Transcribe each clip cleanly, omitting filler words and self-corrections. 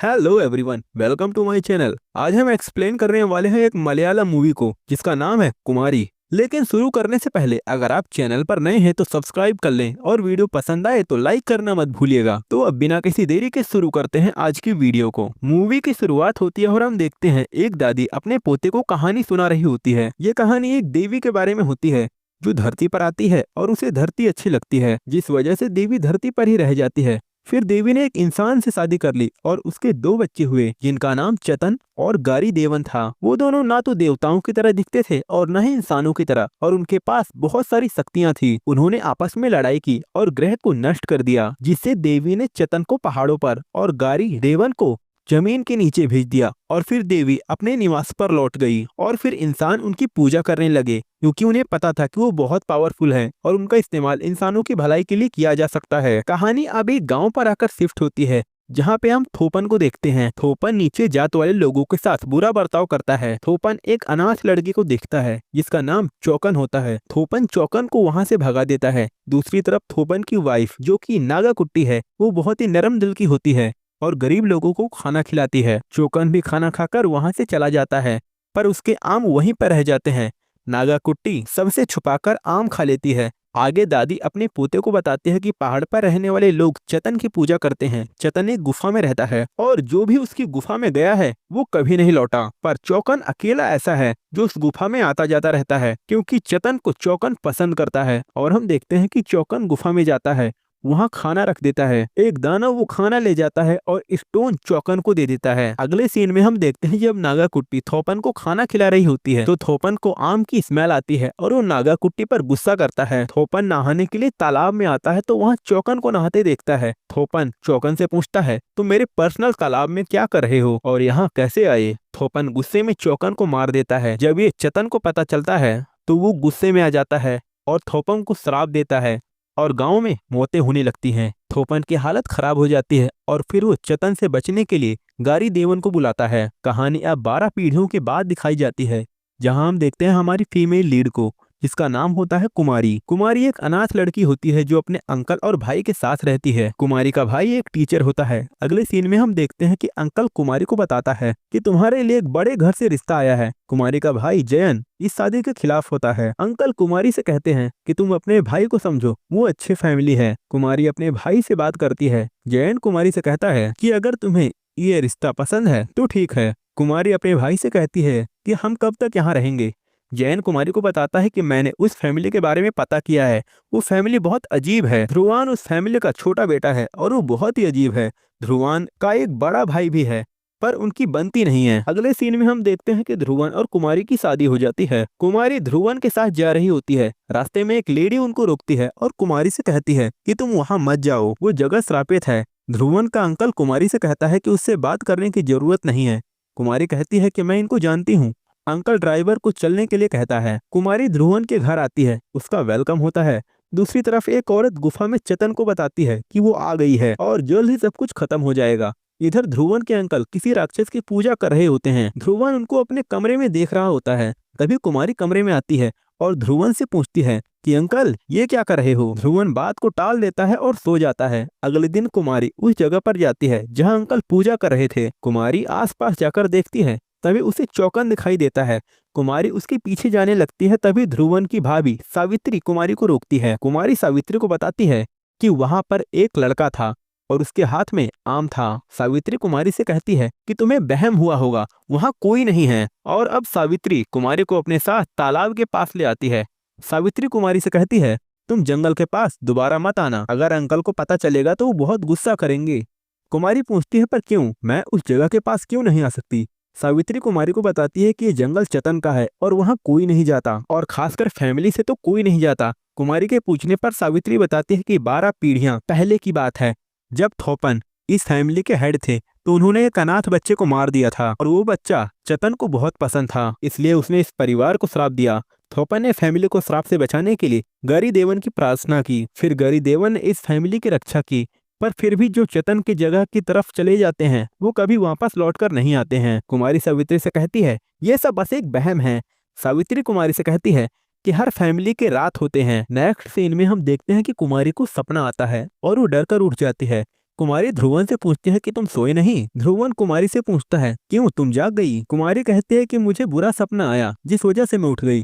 Hello everyone, welcome to my channel. आज हम explain करने वाले हैं एक मलयालम मूवी को जिसका नाम है कुमारी। लेकिन शुरू करने से पहले अगर आप चैनल पर नए हैं तो सब्सक्राइब कर लें और वीडियो पसंद आए तो लाइक करना मत भूलिएगा। तो अब बिना किसी देरी के शुरू करते हैं आज की वीडियो को। मूवी की शुरुआत होती है और हम देखते हैं एक दादी अपने पोते को कहानी सुना रही होती है। ये कहानी एक देवी के बारे में होती है जो धरती पर आती है और उसे धरती अच्छी लगती है, जिस वजह से देवी धरती पर ही रह जाती है। फिर देवी ने एक इंसान से शादी कर ली और उसके दो बच्चे हुए जिनका नाम चतन और गारी देवन था। वो दोनों ना तो देवताओं की तरह दिखते थे और न ही इंसानों की तरह, और उनके पास बहुत सारी शक्तियां थी। उन्होंने आपस में लड़ाई की और ग्रह को नष्ट कर दिया, जिससे देवी ने चतन को पहाड़ों पर और गारी देवन को जमीन के नीचे भेज दिया। और फिर देवी अपने निवास पर लौट गई और फिर इंसान उनकी पूजा करने लगे, क्योंकि उन्हें पता था कि वो बहुत पावरफुल है और उनका इस्तेमाल इंसानों की भलाई के लिए किया जा सकता है। कहानी अब एक गांव पर आकर शिफ्ट होती है जहाँ पे हम थोपन को देखते हैं। थोपन नीचे जात वाले लोगों के साथ बुरा बर्ताव करता है। थोपन एक अनाथ लड़की को देखता है जिसका नाम चौकन होता है। थोपन चौकन को वहाँ से भगा देता है। दूसरी तरफ थोपन की वाइफ जो कि नागा कुट्टी है, वो बहुत ही नरम दिल की होती है और गरीब लोगों को खाना खिलाती है। चौकन भी खाना खाकर वहां से चला जाता है, पर उसके आम वहीं पर रह जाते हैं। नागा कुट्टी सबसे छुपाकर आम खा लेती है। आगे दादी अपने पोते को बताती है कि पहाड़ पर रहने वाले लोग चतन की पूजा करते हैं। चतन एक गुफा में रहता है और जो भी उसकी गुफा में गया है वो कभी नहीं लौटा, पर चौकन अकेला ऐसा है जो उस गुफा में आता जाता रहता है, क्योंकि चतन को चौकन पसंद करता है। और हम देखते हैं कि चौकन गुफा में जाता है, वहाँ खाना रख देता है। एक दानव वो खाना ले जाता है और स्टोन चौकन को दे देता है। अगले सीन में हम देखते हैं जब नागा कुट्टी थोपन को खाना खिला रही होती है तो थोपन को आम की स्मेल आती है और वो नागा कुट्टी पर गुस्सा करता है। थोपन नहाने के लिए तालाब में आता है तो वहाँ चौकन को नहाते देखता है। थोपन चौकन से पूछता है, तुम मेरे पर्सनल तालाब में क्या कर रहे हो और यहाँ कैसे आए? थोपन गुस्से में चौकन को मार देता है। जब ये चतन को पता चलता है तो वो गुस्से में आ जाता है और थोपन को श्राप देता है और गांव में मौतें होने लगती हैं। थोपन की हालत खराब हो जाती है और फिर वो चतन से बचने के लिए गारी देवन को बुलाता है। कहानी अब 12 पीढ़ियों के बाद दिखाई जाती है, जहां हम देखते हैं हमारी फीमेल लीड को, जिसका नाम होता है कुमारी। कुमारी एक अनाथ लड़की होती है जो अपने अंकल और भाई के साथ रहती है। कुमारी का भाई एक टीचर होता है। अगले सीन में हम देखते हैं कि अंकल कुमारी को बताता है कि तुम्हारे लिए एक बड़े घर से रिश्ता आया है। कुमारी का भाई जयन इस शादी के खिलाफ होता है। अंकल कुमारी से कहते हैं कि तुम अपने भाई को समझो, वो अच्छी फैमिली है। कुमारी अपने भाई से बात करती है। जयन कुमारी से कहता है कि अगर तुम्हें ये रिश्ता पसंद है तो ठीक है। कुमारी अपने भाई से कहती है कि हम कब तक यहाँ रहेंगे। जैन कुमारी को बताता है कि मैंने उस फैमिली के बारे में पता किया है, वो फैमिली बहुत अजीब है। ध्रुवान उस फैमिली का छोटा बेटा है और वो बहुत ही अजीब है। ध्रुवान का एक बड़ा भाई भी है पर उनकी बनती नहीं है। अगले सीन में हम देखते हैं कि ध्रुवन और कुमारी की शादी हो जाती है। कुमारी ध्रुवन के साथ जा रही होती है। रास्ते में एक लेडी उनको रोकती है और कुमारी से कहती है कि तुम वहाँ मत जाओ, वो जगह श्रापित है। ध्रुवन का अंकल कुमारी से कहता है कि उससे बात करने की जरूरत नहीं है। कुमारी कहती है कि मैं इनको जानती हूँ। अंकल ड्राइवर को चलने के लिए कहता है। कुमारी ध्रुवन के घर आती है, उसका वेलकम होता है। दूसरी तरफ एक औरत गुफा में चतन को बताती है कि वो आ गई है और जल्द ही सब कुछ खत्म हो जाएगा। इधर ध्रुवन के अंकल किसी राक्षस की पूजा कर रहे होते हैं। ध्रुवन उनको अपने कमरे में देख रहा होता है। तभी कुमारी कमरे में आती है और ध्रुवन से पूछती है कि अंकल ये क्या कर रहे हो? ध्रुवन बात को टाल देता है और सो जाता है। अगले दिन कुमारी उस जगह पर जाती है जहाँ अंकल पूजा कर रहे थे। कुमारी आसपास जाकर देखती है, तभी उसे चौकन दिखाई देता है। कुमारी उसके पीछे जाने लगती है। तभी ध्रुवन की भाभी सावित्री कुमारी को रोकती है। कुमारी सावित्री को बताती है कि वहां पर एक लड़का था और उसके हाथ में आम था। सावित्री कुमारी से कहती है कि तुम्हें वहम हुआ होगा, वहां कोई नहीं है। और अब सावित्री कुमारी को अपने साथ तालाब के पास ले आती है। सावित्री कुमारी से कहती है, तुम जंगल के पास दोबारा मत आना, अगर अंकल को पता चलेगा तो वो बहुत गुस्सा करेंगे। कुमारी पूछती है, पर क्यों? मैं उस जगह के पास क्यों नहीं आ सकती? सावित्री कुमारी को बताती है कि ये जंगल चतन का है और वहाँ कोई नहीं जाता, और खासकर फैमिली से तो कोई नहीं जाता। कुमारी के पूछने पर सावित्री बताती है कि 12 पीढ़ियां पहले की बात है, जब थोपन इस फैमिली के हेड थे तो उन्होंने एक अनाथ बच्चे को मार दिया था और वो बच्चा चतन को बहुत पसंद था, इसलिए उसने इस परिवार को श्राप दिया। थोपन ने फैमिली को श्राप से बचाने के लिए गरी देवन की प्रार्थना की। फिर गरी देवन ने इस फैमिली की रक्षा की, पर फिर भी जो चतन की जगह की तरफ चले जाते हैं वो कभी वापस लौटकर नहीं आते हैं। कुमारी सावित्री से कहती है ये सब बस एक वहम है। सावित्री कुमारी से कहती है कि हर फैमिली के रात होते हैं। नेक्स्ट सीन में हम देखते हैं कि कुमारी को सपना आता है और वो डर कर उठ जाती है। कुमारी ध्रुवन से पूछती है कि तुम सोए नहीं। ध्रुवन कुमारी से पूछता है क्यों, तुम जाग गई? कुमारी कहती है कि मुझे बुरा सपना आया जिस वजह से मैं उठ गई।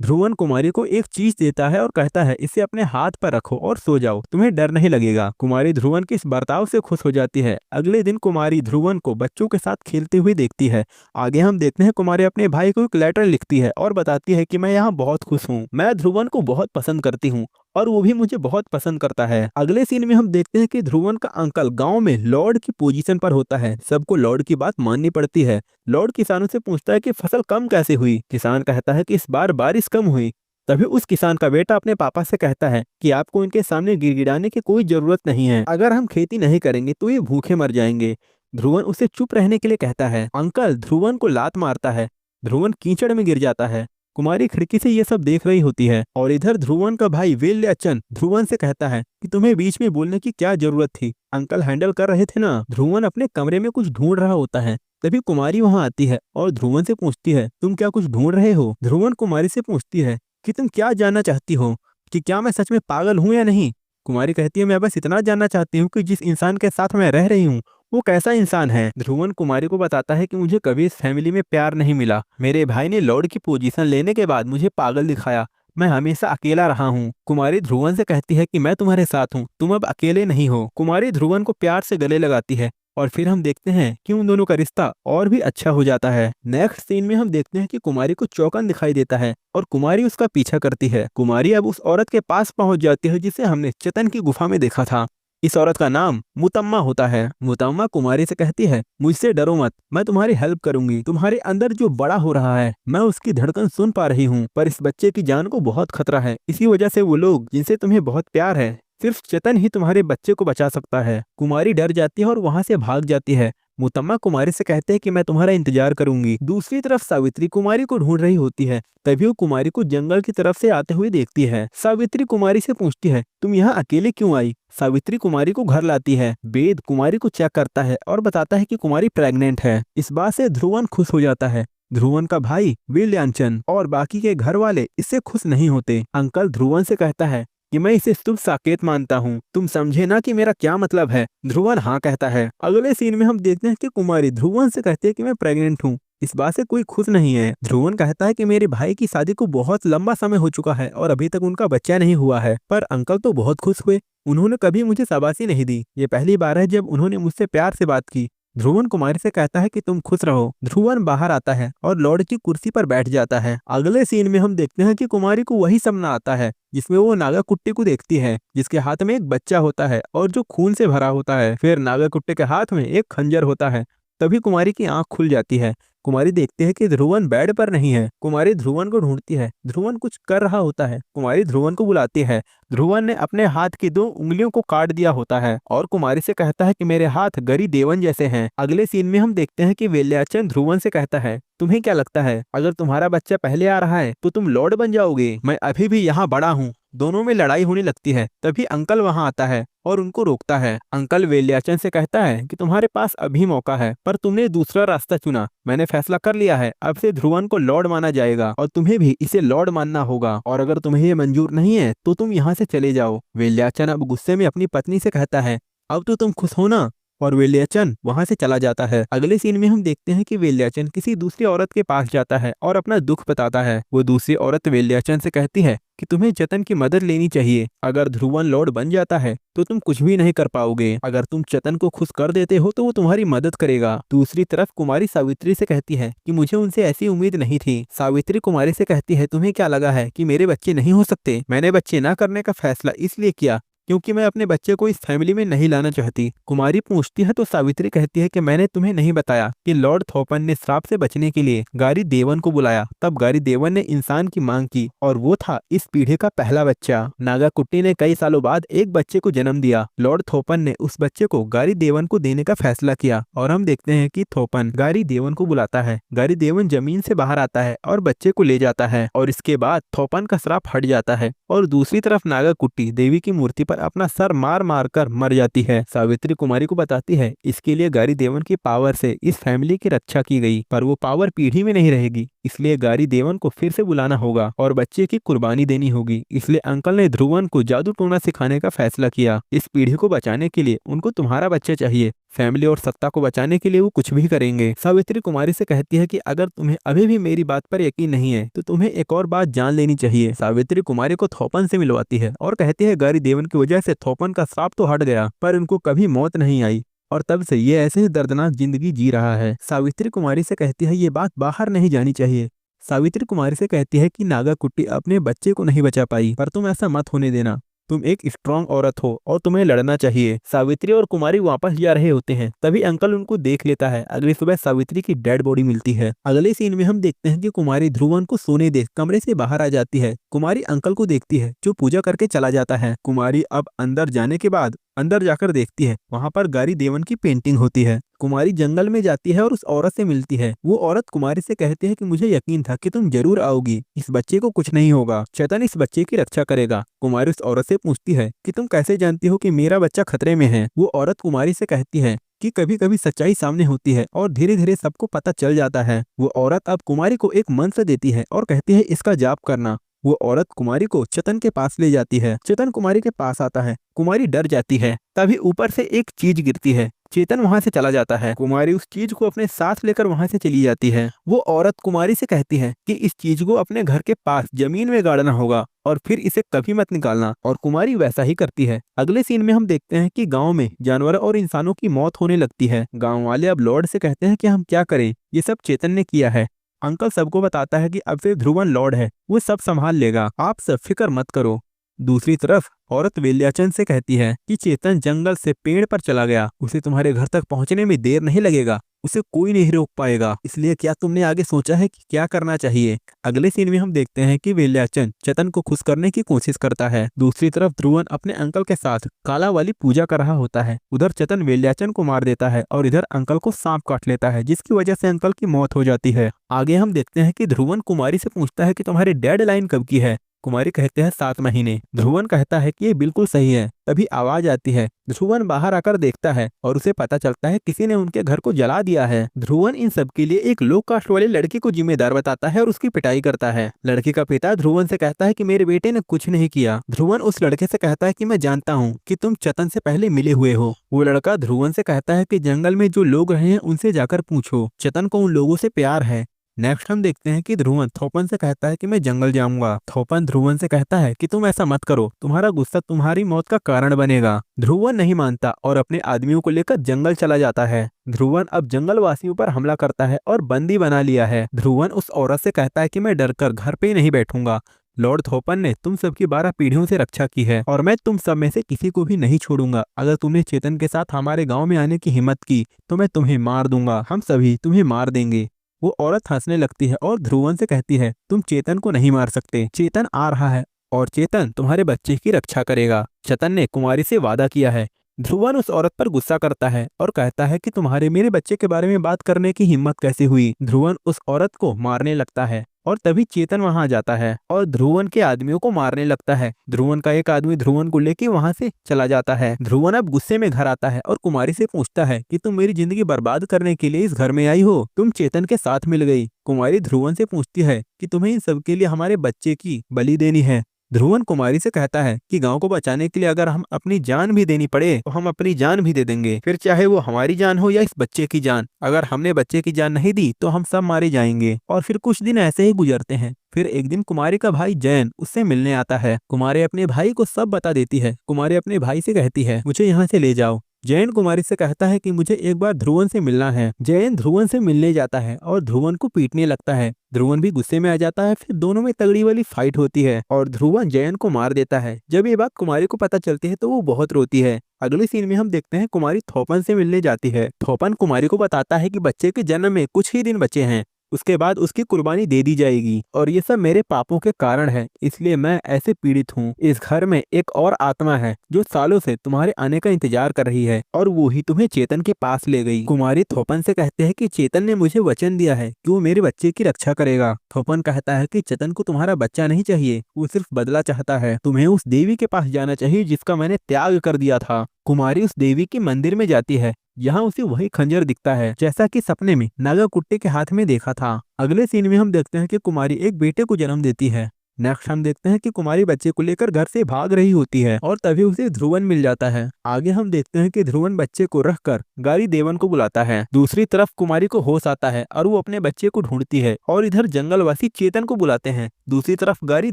ध्रुवन कुमारी को एक चीज देता है और कहता है इसे अपने हाथ पर रखो और सो जाओ, तुम्हें डर नहीं लगेगा। कुमारी ध्रुवन के इस बर्ताव से खुश हो जाती है। अगले दिन कुमारी ध्रुवन को बच्चों के साथ खेलते हुए देखती है। आगे हम देखते हैं कुमारी अपने भाई को एक लेटर लिखती है और बताती है कि मैं यहाँ बहुत खुश हूँ, मैं ध्रुवन को बहुत पसंद करती हूँ और वो भी मुझे बहुत पसंद करता है। अगले सीन में हम देखते हैं कि ध्रुवन का अंकल गांव में लॉर्ड की पोजीशन पर होता है। सबको लॉर्ड की बात माननी पड़ती है। लॉर्ड किसानों से पूछता है कि फसल कम कैसे हुई। किसान कहता है कि इस बार बारिश कम हुई। तभी उस किसान का बेटा अपने पापा से कहता है कि आपको इनके सामने गिड़गिड़ाने की कोई जरूरत नहीं है, अगर हम खेती नहीं करेंगे तो ये भूखे मर जाएंगे। ध्रुवन उसे चुप रहने के लिए कहता है। अंकल ध्रुवन को लात मारता है। ध्रुवन कीचड़ में गिर जाता है। कुमारी खिड़की से ये सब देख रही होती है और इधर ध्रुवन का भाई वेल्याचन ध्रुवन से कहता है कि तुम्हें बीच में बोलने की क्या जरूरत थी, अंकल हैंडल कर रहे थे ना। ध्रुवन अपने कमरे में कुछ ढूंढ रहा होता है। तभी कुमारी वहां आती है और ध्रुवन से पूछती है तुम क्या कुछ ढूंढ रहे हो? ध्रुवन कुमारी से पूछती है कि तुम क्या जानना चाहती हो, कि क्या मैं सच में पागल हूँ या नहीं? कुमारी कहती है मैं बस इतना जानना चाहती हूँ कि जिस इंसान के साथ मैं रह रही हूँ वो कैसा इंसान है। ध्रुवन कुमारी को बताता है कि मुझे कभी इस फैमिली में प्यार नहीं मिला। मेरे भाई ने लॉर्ड की पोजीशन लेने के बाद मुझे पागल दिखाया। मैं हमेशा अकेला रहा हूँ। कुमारी ध्रुवन से कहती है कि मैं तुम्हारे साथ हूँ, तुम अब अकेले नहीं हो। कुमारी ध्रुवन को प्यार से गले लगाती है और फिर हम देखते हैं कि उन दोनों का रिश्ता और भी अच्छा हो जाता है। नेक्स्ट सीन में हम देखते हैं कि कुमारी को चौकन दिखाई देता है और कुमारी उसका पीछा करती है। कुमारी अब उस औरत के पास पहुंच जाती है जिसे हमने चेतन की गुफा में देखा था। इस औरत का नाम मुतम्मा होता है। मुतम्मा कुमारी से कहती है मुझसे डरो मत, मैं तुम्हारी हेल्प करूंगी। तुम्हारे अंदर जो बड़ा हो रहा है मैं उसकी धड़कन सुन पा रही हूँ, पर इस बच्चे की जान को बहुत खतरा है। इसी वजह से वो लोग जिनसे तुम्हें बहुत प्यार है, सिर्फ चेतन ही तुम्हारे बच्चे को बचा सकता है। कुमारी डर जाती है और वहां से भाग जाती है। मुतम्मा कुमारी से कहते हैं कि मैं तुम्हारा इंतजार करूंगी। दूसरी तरफ सावित्री कुमारी को ढूंढ रही होती है। तभी वो कुमारी को जंगल की तरफ से आते हुए देखती है। सावित्री कुमारी से पूछती है तुम यहाँ अकेले क्यों आई? सावित्री कुमारी को घर लाती है। वेद कुमारी को चेक करता है और बताता है कि कुमारी प्रेग्नेंट है। इस बात से ध्रुवन खुश हो जाता है। ध्रुवन का भाई विल्याचन और बाकी के घर वाले इससे खुश नहीं होते। अंकल ध्रुवन से कहता है कि मैं इसे शुभ साकेत मानता हूँ, तुम समझे ना कि मेरा क्या मतलब है? ध्रुवन हाँ कहता है। अगले सीन में हम देखते हैं कि कुमारी ध्रुवन से कहती है कि मैं प्रेग्नेंट हूँ। इस बात से कोई खुश नहीं है। ध्रुवन कहता है कि मेरे भाई की शादी को बहुत लंबा समय हो चुका है और अभी तक उनका बच्चा नहीं हुआ है। पर अंकल तो बहुत खुश हुए, उन्होंने कभी मुझे शाबाशी नहीं दी। ये पहली बार है जब उन्होंने मुझसे प्यार से बात की। ध्रुवन कुमारी से कहता है कि तुम खुश रहो। ध्रुवन बाहर आता है और लॉर्ड की कुर्सी पर बैठ जाता है। अगले सीन में हम देखते हैं कि कुमारी को वही सपना आता है जिसमें वो नागा कुट्टी को देखती है, जिसके हाथ में एक बच्चा होता है और जो खून से भरा होता है। फिर नागा कुट्टे के हाथ में एक खंजर होता है। तभी कुमारी की आंख खुल जाती है। कुमारी देखती है कि ध्रुवन बेड पर नहीं है। कुमारी ध्रुवन को ढूंढती है। ध्रुवन कुछ कर रहा होता है। कुमारी ध्रुवन को बुलाती है। ध्रुवन ने अपने हाथ की 2 उंगलियों को काट दिया होता है और कुमारी से कहता है कि मेरे हाथ गरी देवन जैसे हैं। अगले सीन में हम देखते हैं कि वेल्याचन ध्रुवन से कहता है तुम्हें क्या लगता है अगर तुम्हारा बच्चा पहले आ रहा है तो तुम लॉर्ड बन जाओगे? मैं अभी भी यहाँ बड़ा हूँ। दोनों में लड़ाई होने लगती है। तभी अंकल वहां आता है और उनको रोकता है। अंकल वेल्याचन से कहता है कि तुम्हारे पास अभी मौका है, पर तुमने दूसरा रास्ता चुना। मैंने फैसला कर लिया है, अब से ध्रुवन को लॉर्ड माना जाएगा और तुम्हें भी इसे लॉर्ड मानना होगा, और अगर तुम्हें ये मंजूर नहीं है तो तुम यहाँ से चले जाओ। वेल्याचन अब गुस्से में अपनी पत्नी से कहता है अब तो तुम खुश हो ना, और वेल्याचन वहां से चला जाता है। अगले सीन में हम देखते हैं कि वेल्याचन किसी दूसरी औरत के पास जाता है और अपना दुख बताता है। वो दूसरी औरत वेल्याचन से कहती है कि तुम्हें चेतन की मदद लेनी चाहिए। अगर ध्रुवन लॉर्ड बन जाता है तो तुम कुछ भी नहीं कर पाओगे। अगर तुम चेतन को खुश कर देते हो तो वो तुम्हारी मदद करेगा। दूसरी तरफ कुमारी सावित्री से कहती है कि मुझे उनसे ऐसी उम्मीद नहीं थी। सावित्री कुमारी से कहती है तुम्हें क्या लगा है कि मेरे बच्चे नहीं हो सकते? मैंने बच्चे ना करने का फैसला इसलिए किया क्योंकि मैं अपने बच्चे को इस फैमिली में नहीं लाना चाहती। कुमारी पूछती है तो सावित्री कहती है कि मैंने तुम्हें नहीं बताया कि लॉर्ड थोपन ने श्राप से बचने के लिए गारी देवन को बुलाया। तब गारी देवन ने इंसान की मांग की और वो था इस पीढ़ी का पहला बच्चा। नागा कुट्टी ने कई सालों बाद एक बच्चे को जन्म दिया। लॉर्ड थोपन ने उस बच्चे को गारी देवन को देने का फैसला किया और हम देखते हैं कि थोपन गारी देवन को बुलाता है। गारी देवन जमीन से बाहर आता है और बच्चे को ले जाता है और इसके बाद थोपन का श्राप हट जाता है। और दूसरी तरफ नागा कुट्टी देवी की मूर्ति पर अपना सर मार मार कर मर जाती है। सावित्री कुमारी को बताती है इसके लिए गारी देवन की पावर से इस फैमिली की रक्षा की गई, पर वो पावर पीढ़ी में नहीं रहेगी, इसलिए गारी देवन को फिर से बुलाना होगा और बच्चे की कुर्बानी देनी होगी। इसलिए अंकल ने ध्रुवन को जादू टोना सिखाने का फैसला किया। इस पीढ़ी को बचाने के लिए उनको तुम्हारा बच्चा चाहिए। फैमिली और सत्ता को बचाने के लिए वो कुछ भी करेंगे। सावित्री कुमारी से कहती है कि अगर तुम्हें अभी भी मेरी बात पर यकीन नहीं है तो तुम्हें एक और बात जान लेनी चाहिए। सावित्री कुमारी को थोपन से मिलवाती है और कहती है गारी देवन की वजह से थोपन का श्राप तो हट गया, पर उनको कभी मौत नहीं आई और तब से ये ऐसे ही दर्दनाक जिंदगी जी रहा है। सावित्री कुमारी से कहती है ये बात बाहर नहीं जानी चाहिए। सावित्री कुमारी से कहती है कि नागा कुट्टी अपने बच्चे को नहीं बचा पाई, पर तुम ऐसा मत होने देना। तुम एक स्ट्रांग औरत हो और तुम्हें लड़ना चाहिए। सावित्री और कुमारी वापस जा रहे होते हैं, तभी अंकल उनको देख लेता है। अगली सुबह सावित्री की डेड बॉडी मिलती है। अगले सीन में हम देखते हैं कि कुमारी ध्रुवन को सोने देख कमरे से बाहर आ जाती है। कुमारी अंकल को देखती है जो पूजा करके चला जाता है। कुमारी अब अंदर जाने के बाद अंदर जाकर देखती है, वहाँ पर गारी देवन की पेंटिंग होती है। कुमारी जंगल में जाती है और उस औरत से मिलती है। वो औरत कुमारी से कहती है कि मुझे यकीन था कि तुम जरूर आओगी, इस बच्चे को कुछ नहीं होगा, चेतन इस बच्चे की रक्षा करेगा। कुमारी उस औरत से पूछती है कि तुम कैसे जानती हो कि मेरा बच्चा खतरे में है। वो औरत कुमारी से कहती है कि कभी कभी सच्चाई सामने होती है और धीरे धीरे सबको पता चल जाता है। वो औरत अब कुमारी को एक मंत्र देती है और कहती है इसका जाप करना। वो औरत कुमारी को चेतन के पास ले जाती है। चेतन कुमारी के पास आता है। कुमारी डर जाती है, तभी ऊपर से एक चीज गिरती है। चेतन वहां से चला जाता है। कुमारी उस चीज को अपने साथ लेकर वहां से चली जाती है। वो औरत कुमारी से कहती है कि इस चीज को अपने घर के पास जमीन में गाड़ना होगा और फिर इसे कभी मत निकालना, और कुमारी वैसा ही करती है। अगले सीन में हम देखते हैं कि गांव में जानवरों और इंसानों की मौत होने लगती है। गांव वाले अब लॉर्ड से कहते हैं कि हम क्या करें, ये सब चेतन ने किया है। अंकल सबको बताता है कि अब से ध्रुवन लॉर्ड है, वो सब संभाल लेगा, आप सब फिक्र मत करो। दूसरी तरफ औरत वेल्याचंद से कहती है कि चेतन जंगल से पेड़ पर चला गया, उसे तुम्हारे घर तक पहुंचने में देर नहीं लगेगा, उसे कोई नहीं रोक पाएगा, इसलिए क्या तुमने आगे सोचा है कि क्या करना चाहिए। अगले सीन में हम देखते हैं कि वेल्याचंद चेतन को खुश करने की कोशिश करता है। दूसरी तरफ ध्रुवन अपने अंकल के साथ काला वाली पूजा कर रहा होता है। उधर चेतन वेल्याचंद को मार देता है और इधर अंकल को सांप काट लेता है, जिसकी वजह से अंकल की मौत हो जाती है। आगे हम देखते हैं कि ध्रुवन कुमारी से पूछता है कि तुम्हारी डेडलाइन कब की है। कुमारी कहते हैं 7 महीने। ध्रुवन कहता है कि ये बिल्कुल सही है। तभी आवाज आती है। ध्रुवन बाहर आकर देखता है और उसे पता चलता है किसी ने उनके घर को जला दिया है। ध्रुवन इन सब के लिए एक लो कास्ट वाले लड़के को जिम्मेदार बताता है और उसकी पिटाई करता है। लड़के का पिता ध्रुवन से कहता है कि मेरे बेटे ने कुछ नहीं किया। ध्रुवन उस लड़के से कहता है कि मैं जानता हूँ कि तुम चेतन से पहले मिले हुए हो। वो लड़का ध्रुवन से कहता है कि जंगल में जो लोग रहे हैं उनसे जाकर पूछो, चेतन को उन लोगों से प्यार है। नेक्स्ट हम देखते हैं कि ध्रुवन थोपन से कहता है कि मैं जंगल जाऊंगा। थोपन ध्रुवन से कहता है कि तुम ऐसा मत करो, तुम्हारा गुस्सा तुम्हारी मौत का कारण बनेगा। ध्रुवन नहीं मानता और अपने आदमियों को लेकर जंगल चला जाता है। ध्रुवन अब जंगल वासियों पर हमला करता है और बंदी बना लिया है। ध्रुवन उस औरत से कहता है कि मैं डरकर घर पे नहीं बैठूंगा। लॉर्ड थोपन ने तुम सबकी 12 पीढ़ियों से रक्षा की है और मैं तुम सब में से किसी को भी नहीं छोड़ूंगा। अगर तुमने चेतन के साथ हमारे गाँव में आने की हिम्मत की तो मैं तुम्हें मार दूंगा, हम सभी तुम्हें मार देंगे। वो औरत हंसने लगती है और ध्रुवन से कहती है तुम चेतन को नहीं मार सकते, चेतन आ रहा है और चेतन तुम्हारे बच्चे की रक्षा करेगा। चेतन ने कुमारी से वादा किया है। ध्रुवन उस औरत पर गुस्सा करता है और कहता है कि तुम्हारे मेरे बच्चे के बारे में बात करने की हिम्मत कैसे हुई। ध्रुवन उस औरत को मारने लगता है और तभी चेतन वहां जाता है और ध्रुवन के आदमियों को मारने लगता है। ध्रुवन का एक आदमी ध्रुवन को लेके वहां से चला जाता है। ध्रुवन अब गुस्से में घर आता है और कुमारी से पूछता है कि तुम मेरी जिंदगी बर्बाद करने के लिए इस घर में आई हो, तुम चेतन के साथ मिल गई। कुमारी ध्रुवन से पूछती है कि तुम्हें इन सब के लिए हमारे बच्चे की बलि देनी है। ध्रुवन कुमारी से कहता है कि गांव को बचाने के लिए अगर हम अपनी जान भी देनी पड़े तो हम अपनी जान भी दे देंगे, फिर चाहे वो हमारी जान हो या इस बच्चे की जान। अगर हमने बच्चे की जान नहीं दी तो हम सब मारे जाएंगे। और फिर कुछ दिन ऐसे ही गुजरते हैं। फिर एक दिन कुमारी का भाई जैन उससे मिलने आता है। कुमारी अपने भाई को सब बता देती है। कुमारी अपने भाई से कहती है मुझे यहाँ से ले जाओ। जैन कुमारी से कहता है कि मुझे एक बार ध्रुवन से मिलना है। जैन ध्रुवन से मिलने जाता है और ध्रुवन को पीटने लगता है। ध्रुवन भी गुस्से में आ जाता है। फिर दोनों में तगड़ी वाली फाइट होती है और ध्रुवन जैन को मार देता है। जब ये बात कुमारी को पता चलती है तो वो बहुत रोती है। अगले सीन में हम देखते हैं कुमारी थोपन से मिलने जाती है। थोपन कुमारी को बताता है कि बच्चे के जन्म में कुछ ही दिन बचे हैं। उसके बाद उसकी कुर्बानी दे दी जाएगी और ये सब मेरे पापों के कारण है, इसलिए मैं ऐसे पीड़ित हूँ। इस घर में एक और आत्मा है जो सालों से तुम्हारे आने का इंतजार कर रही है और वो ही तुम्हें चेतन के पास ले गई। कुमारी थोपन से कहते हैं कि चेतन ने मुझे वचन दिया है कि वो मेरे बच्चे की रक्षा करेगा। थोपन कहता है कि चेतन को तुम्हारा बच्चा नहीं चाहिए, वो सिर्फ बदला चाहता है। तुम्हें उस देवी के पास जाना चाहिए जिसका मैंने त्याग कर दिया था। कुमारी उस देवी के मंदिर में जाती है। यहाँ उसे वही खंजर दिखता है जैसा कि सपने में नागा कुट्टे के हाथ में देखा था। अगले सीन में हम देखते हैं कि कुमारी एक बेटे को जन्म देती है। नेक्स्ट हम देखते हैं कि कुमारी बच्चे को लेकर घर से भाग रही होती है और तभी उसे ध्रुवन मिल जाता है। आगे हम देखते हैं कि ध्रुवन बच्चे को रखकर गारी देवन को बुलाता है। दूसरी तरफ कुमारी को होश आता है और वो अपने बच्चे को ढूंढती है और इधर जंगलवासी चेतन को बुलाते हैं। दूसरी तरफ गारी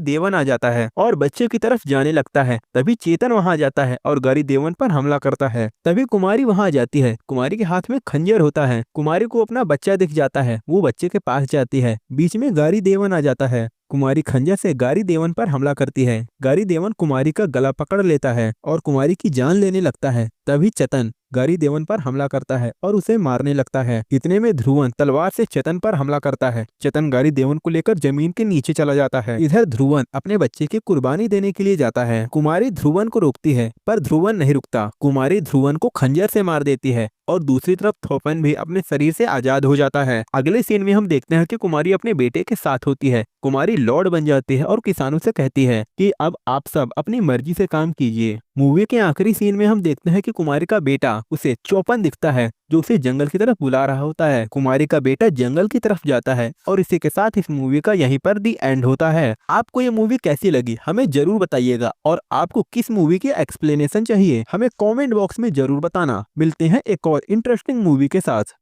देवन आ जाता है और बच्चे की तरफ जाने लगता है। तभी चेतन वहां जाता है और गारी देवन पर हमला करता है। तभी कुमारी वहां आ जाती है। कुमारी के हाथ में खंजर होता है। कुमारी को अपना बच्चा दिख जाता है। वो बच्चे के पास जाती है। बीच में गारी देवन आ जाता है। कुमारी खंजर से गारी देवन पर हमला करती है। गारी देवन कुमारी का गला पकड़ लेता है और कुमारी की जान लेने लगता है। तभी चेतन गारी देवन पर हमला करता है और उसे मारने लगता है। इतने में ध्रुवन तलवार से चेतन पर हमला करता है। चेतन गारी देवन को लेकर जमीन के नीचे चला जाता है। इधर ध्रुवन अपने बच्चे की कुर्बानी देने के लिए जाता है। कुमारी ध्रुवन को रोकती है पर ध्रुवन नहीं रुकता। कुमारी ध्रुवन को खंजर से मार देती है और दूसरी तरफ थोपन भी अपने शरीर से आजाद हो जाता है। अगले सीन में हम देखते हैं कि कुमारी अपने बेटे के साथ होती है। कुमारी लॉर्ड बन जाती है और किसानों से कहती है कि अब आप सब अपनी मर्जी से काम कीजिए। मूवी के आखिरी सीन में हम देखते हैं कि कुमारी का बेटा उसे चौपन दिखता है जो उसे जंगल की तरफ बुला रहा होता है। कुमारी का बेटा जंगल की तरफ जाता है और इसी के साथ इस मूवी का यहीं पर दी एंड होता है। आपको ये मूवी कैसी लगी हमें जरूर बताइएगा और आपको किस मूवी की एक्सप्लेनेशन चाहिए हमें कमेंट बॉक्स में जरूर बताना। मिलते हैं एक और इंटरेस्टिंग मूवी के साथ।